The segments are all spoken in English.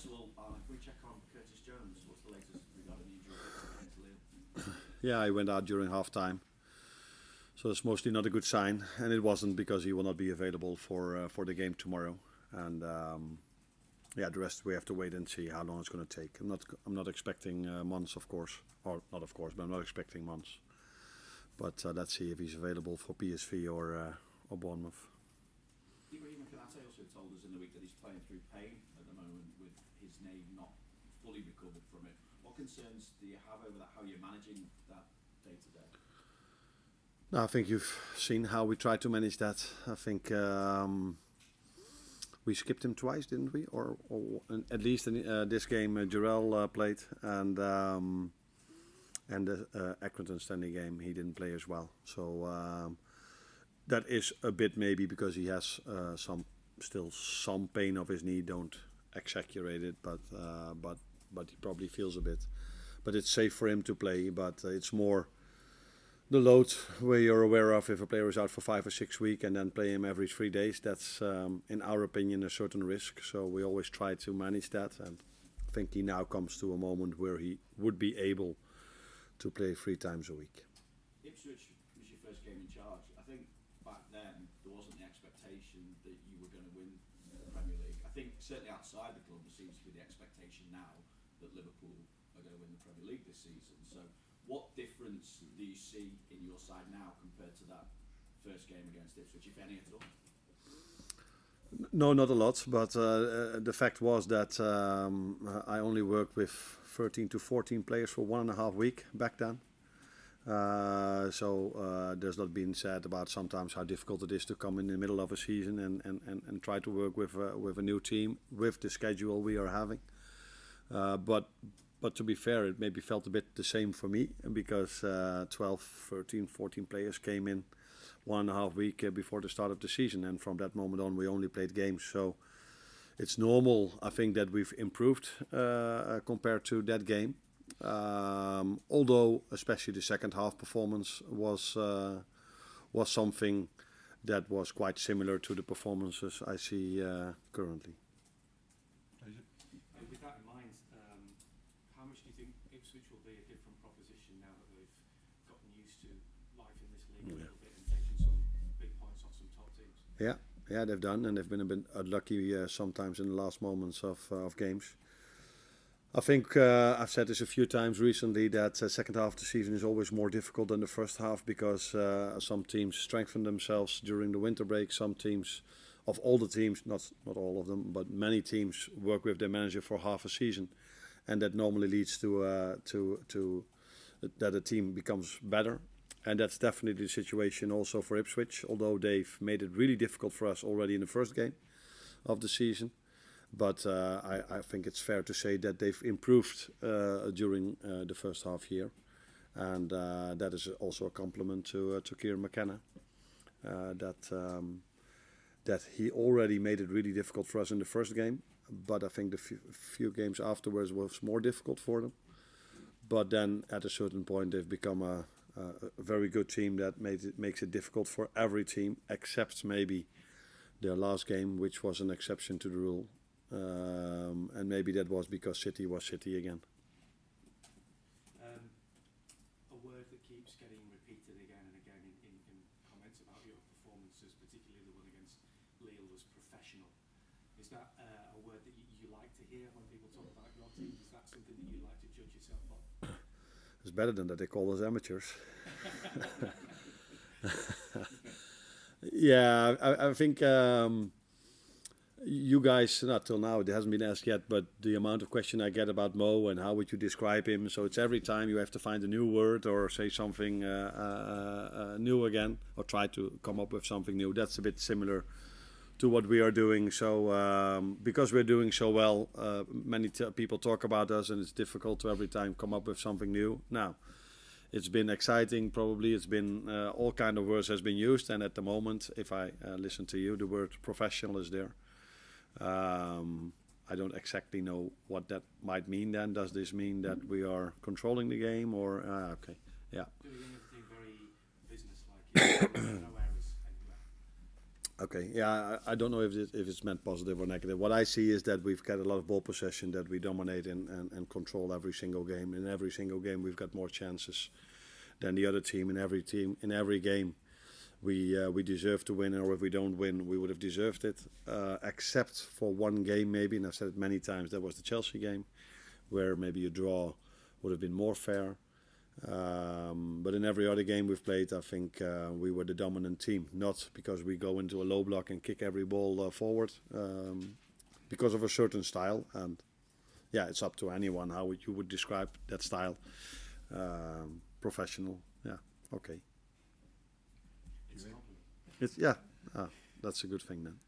First of all, can we check on Curtis Jones? What's the latest regarding the injury against Lille? Yeah, he went out during half time. So it's mostly not a good sign, and it wasn't because he will not be available for the game tomorrow. And yeah, the rest we have to wait and see how long it's going to take. I'm not expecting months, of course, or not of course, but I'm not expecting months. But let's see if he's available for PSV or Bournemouth. Even Kanate also told us in the week that he's playing through pain at the moment with his knee not fully recovered from it. What concerns do you have over that? How you're managing that day to day? No, I think you've seen how we try to manage that. I think we skipped him twice, didn't we? Or at least in this game, Jarrell played, and the Accrington Stanley game he didn't play as well. So that is a bit maybe because he has still some pain of his knee. Don't exaggerate it, but he probably feels a bit. But it's safe for him to play. But it's more the load where you're aware of if a player is out for 5 or 6 weeks and then play him every 3 days. That's in our opinion a certain risk. So we always try to manage that. And I think he now comes to a moment where he would be able to play 3 times a week. Ipswich was your first game in charge. I think back then there wasn't the expectation that you were going to win the Premier League. I think certainly outside the club there seems to be the expectation now that Liverpool are going to win the Premier League this season. So what difference do you see in your side now compared to that first game against Ipswich, if any at all? No, not a lot, but the fact was that I only worked with 13 to 14 players for 1.5 weeks back then. So there's not been said about sometimes how difficult it is to come in the middle of a season and try to work with a new team with the schedule we are having. But to be fair, it maybe felt a bit the same for me because 12, 13, 14 players came in 1.5 weeks before the start of the season, and from that moment on we only played games. So it's normal, I think, that we've improved compared to that game. Although especially the second half performance was something that was quite similar to the performances I see currently. And with that in mind, how much do you think Ipswich will be a different proposition now that they've gotten used to life in this league a little bit and taking some big points off some top teams? Yeah, they've done, and they've been a bit unlucky sometimes in the last moments of games. I think I've said this a few times recently that second half of the season is always more difficult than the first half because some teams strengthen themselves during the winter break. Some teams, of all the teams, not all of them, but many teams work with their manager for half a season, and that normally leads to that a team becomes better. And that's definitely the situation also for Ipswich, although they've made it really difficult for us already in the first game of the season. But I think it's fair to say that they've improved during the first half year. And that is also a compliment to Kieran McKenna, that he already made it really difficult for us in the first game. But I think the few games afterwards was more difficult for them. But then at a certain point they've become a very good team that makes it difficult for every team, except maybe their last game, which was an exception to the rule. And maybe that was because City was City again. A word that keeps getting repeated again and again in comments about your performances, particularly the one against Lille, was professional. Is that a word that you like to hear when people talk about your team? Is that something that you like to judge yourself on? It's better than that they call us amateurs. Yeah, I think you guys, not till now, it hasn't been asked yet, but the amount of question I get about Mo and how would you describe him, so it's every time you have to find a new word or say something new again, or try to come up with something new. That's a bit similar to what we are doing. So because we're doing so well, many people talk about us, and it's difficult to every time come up with something new. Now, it's been exciting, probably. It's been all kind of words has been used, and at the moment, if I listen to you, the word professional is there. I don't exactly know what that might mean then. Does this mean that we are controlling the game, or okay, yeah. Doing everything very business-like, no errors anywhere. Okay, yeah, I don't know if it's meant positive or negative. What I see is that we've got a lot of ball possession, that we dominate and control every single game. In every single game, we've got more chances than the other team. In every game, we deserve to win, or if we don't win, we would have deserved it. Except for one game, maybe, and I've said it many times. That was the Chelsea game, where maybe a draw would have been more fair. But in every other game we've played, I think we were the dominant team. Not because we go into a low block and kick every ball forward, because of a certain style. And yeah, it's up to anyone how you would describe that style. Professional, yeah, okay. It's a compliment. It's yeah, that's a good thing then.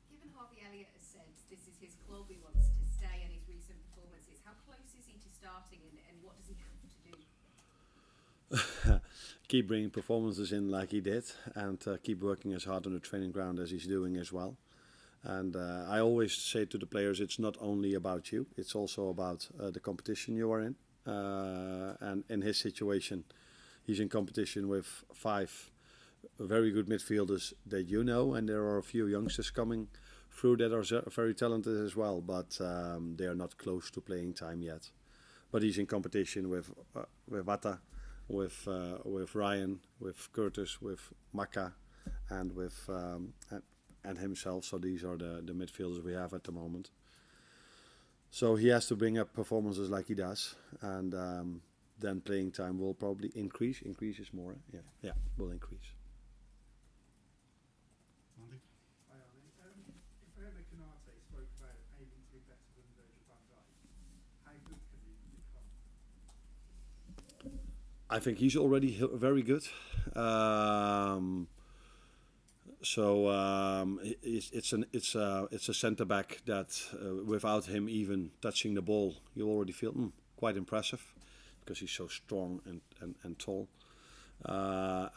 Given Harvey Elliott has said this is his club, he wants to stay, and his recent performances, how close is he to starting, and what does he have to do? Keep bringing performances in like he did, and keep working as hard on the training ground as he's doing as well. And I always say to the players, it's not only about you, it's also about the competition you are in. And in his situation, he's in competition with 5 very good midfielders that you know, and there are a few youngsters coming through that are very talented as well, but they are not close to playing time yet. But he's in competition with Wata, with Ryan, with Curtis, with Maka, and with and himself. So these are the midfielders we have at the moment. So he has to bring up performances like he does, and then playing time will probably increase. Increases more, yeah, will increase. Andy? Hi Arne. If Emma Canate spoke about aiming to be better than Virgil van Dijk, how good can he become? I think he's already very good. It's a centre back that without him even touching the ball, you already feel quite impressive, because he's so strong and tall. I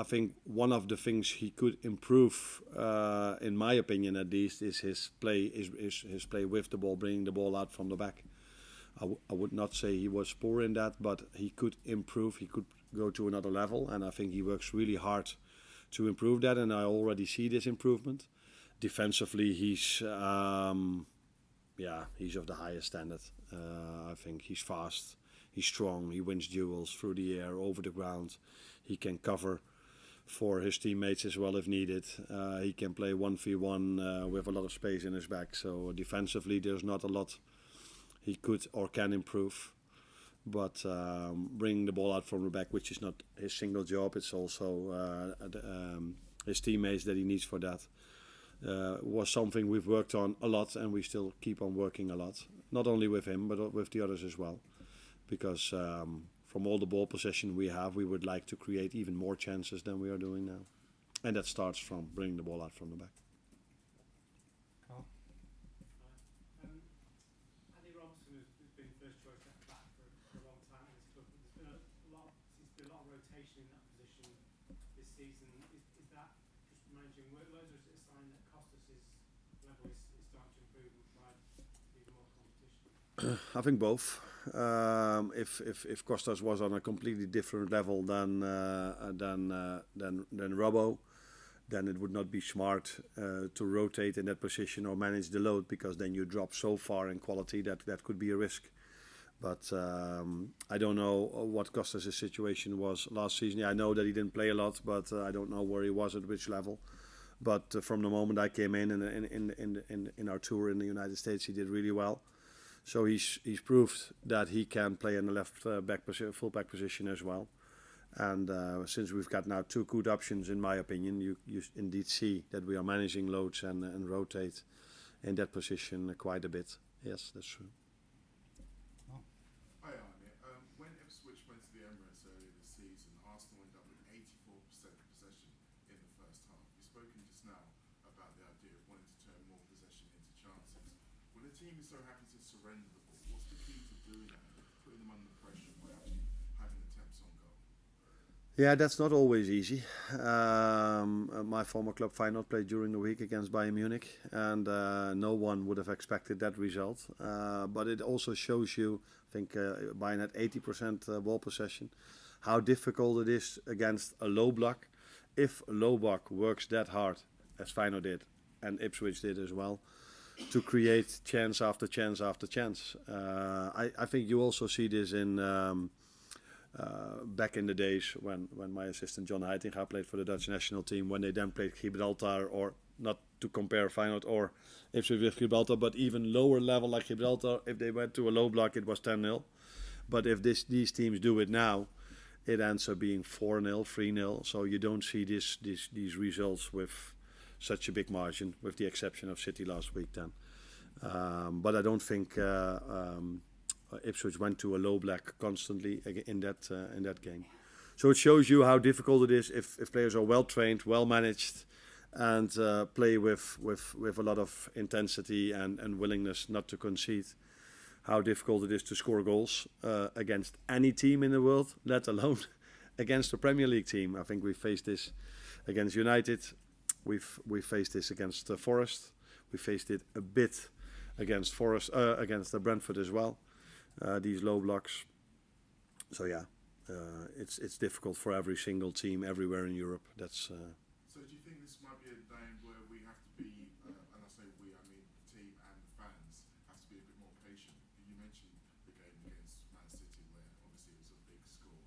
think one of the things he could improve, in my opinion at least, is his play with the ball, bringing the ball out from the back. I would not say he was poor in that, but he could improve. He could go to another level, and I think he works really hard to improve that, and I already see this improvement. Defensively, he's of the highest standard. I think he's fast, he's strong, he wins duels through the air, over the ground. He can cover for his teammates as well if needed. He can play 1v1 with a lot of space in his back. So defensively, there's not a lot he could or can improve. But bringing the ball out from the back, which is not his single job, it's also his teammates that he needs for that, was something we've worked on a lot, and we still keep on working a lot. Not only with him, but with the others as well. Because from all the ball possession we have, we would like to create even more chances than we are doing now. And that starts from bringing the ball out from the back. Carl? Andy Robinson has been first choice left back for a long time in his club. There's been a lot of rotation in that position this season. Is that just managing workloads, or is it a sign that Costas' level is starting to improve and provide even more competition? I think both. If Costas was on a completely different level than Robbo, then it would not be smart to rotate in that position or manage the load, because then you drop so far in quality that could be a risk. But I don't know what Costas' situation was last season. Yeah, I know that he didn't play a lot, but I don't know where he was at which level. But from the moment I came in our tour in the United States, he did really well. So he's proved that he can play in the left full back position as well. And since we've got now 2 good options, in my opinion, you indeed see that we are managing loads and rotate in that position quite a bit. Yes, that's true. Hi Arne. When Ipswich went to the Emirates earlier this season, Arsenal ended up with 84% possession in the first half. You've spoken just now about the idea of wanting to turn more possession into chances. When a team is so happy to surrender the ball, what's the key to doing that, putting them under pressure by actually having attempts on goal? Yeah, that's not always easy. My former club Feyenoord played during the week against Bayern Munich, and no one would have expected that result. But it also shows you, I think Bayern had 80% ball possession, how difficult it is against a low block. If a low block works that hard, as Feyenoord did, and Ipswich did as well, to create chance after chance after chance. I think you also see this in back in the days when my assistant John Heitinga played for the Dutch national team, when they then played Gibraltar, or not to compare Feyenoord or Ipswich with Gibraltar, but even lower level like Gibraltar, if they went to a low block, it was 10-0. But if these teams do it now, it ends up being 4-0, 3-0. So you don't see these results with such a big margin, with the exception of City last week then. But I don't think Ipswich went to a low block constantly in that game. So it shows you how difficult it is if players are well trained, well managed, and play with a lot of intensity and willingness not to concede. How difficult it is to score goals against any team in the world, let alone against a Premier League team. I think we faced this against United. We faced this against Forest. We faced it a bit against against Brentford as well. These low blocks. So yeah, it's difficult for every single team everywhere in Europe. That's. So do you think this might be a game where we have to be, and I say we, I mean the team and the fans, have to be a bit more patient? You mentioned the game against Man City where obviously it was a big score.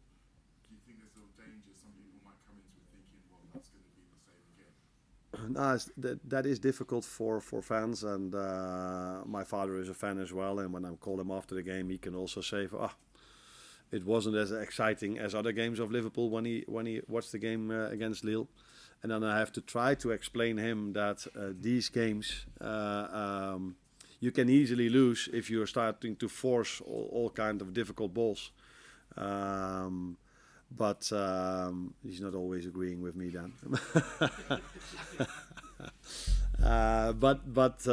Do you think there's a danger some people might come into it thinking, well, that's going to be the same again? No, that is difficult for fans, and my father is a fan as well, and when I call him after the game, he can also say, it wasn't as exciting as other games of Liverpool when he watched the game against Lille. And then I have to try to explain him that these games you can easily lose if you're starting to force all kind of difficult balls. But he's not always agreeing with me then. But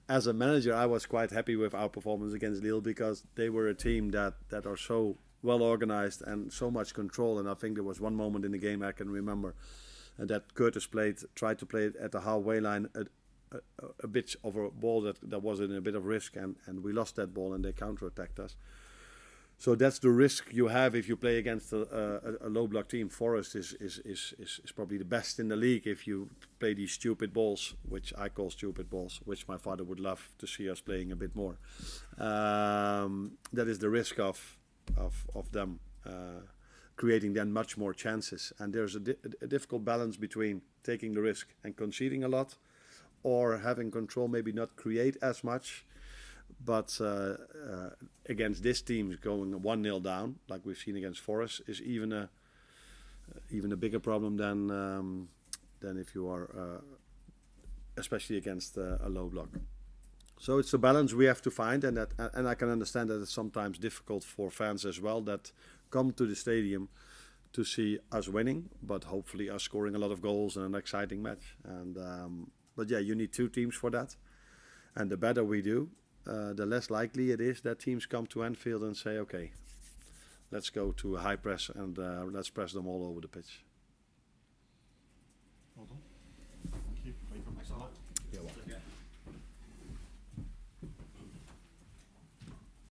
as a manager, I was quite happy with our performance against Lille, because they were a team that are so well organized and so much control. And I think there was one moment in the game I can remember that Curtis tried to play it at the halfway line, a bit of a ball that was in a bit of risk, and we lost that ball and they counter-attacked us. So that's the risk you have if you play against a low block team. Forest is probably the best in the league if you play these stupid balls, which I call stupid balls, which my father would love to see us playing a bit more. That is the risk of them creating then much more chances. And there's a difficult balance between taking the risk and conceding a lot, or having control, maybe not create as much. But against this team, going 1-0 down, like we've seen against Forest, is even a bigger problem than if you are, especially against a low block. So it's a balance we have to find, and I can understand that it's sometimes difficult for fans as well that come to the stadium to see us winning, but hopefully us scoring a lot of goals and an exciting match. And but yeah, you need two teams for that, and the better we do, the less likely it is that teams come to Anfield and say, okay, let's go to a high press and let's press them all over the pitch. Well done. Thank you. Thanks a lot. Yeah, well.